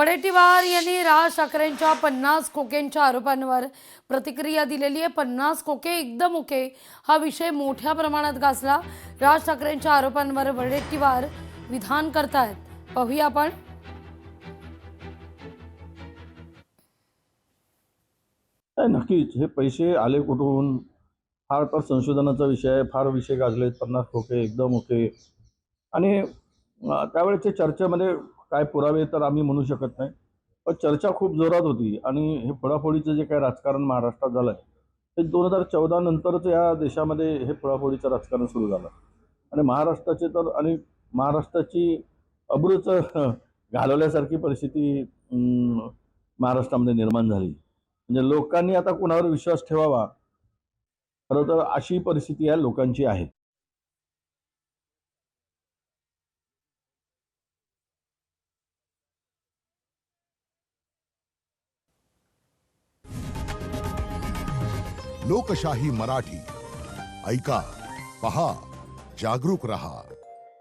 वडेट्टीवार यांनी राज ठाकरेंच्या 50 खोक्यांच्या आरोपांवर प्रतिक्रिया दिलेली आहे। 50 खोके एकदम ओके हा विषय मोठ्या प्रमाणात गाजला। राज ठाकरेंच्या आरोपांवर वडेट्टीवार विधान करतायत, पाहूया आपण। नक्कीच हे पैसे आले कुठून, फार तर संशोधनाचा विषय आहे। फार विषय गाजलेत, 50 खोके एकदम ओके। आणि त्यावेळेच्या चर्चेमध्ये काय पुरावे तर आम्ही म्हणू शकत नाही, पण चर्चा खूप जोरात होती। आणि हे फोडाफोडीचं जे काही राजकारण महाराष्ट्रात झालंय ते 2014 नंतरच या देशामध्ये हे फोडाफोडीचं राजकारण सुरू झालं। आणि महाराष्ट्राचे तर आणि महाराष्ट्राची अब्रूच घालवल्यासारखी परिस्थिती महाराष्ट्रामध्ये निर्माण झाली। म्हणजे लोकांनी आता कुणावर विश्वास ठेवावा, खरं तर अशी परिस्थिती या लोकांची आहे। लोकशाही मराठी ऐका, पहा, जागरूक रहा।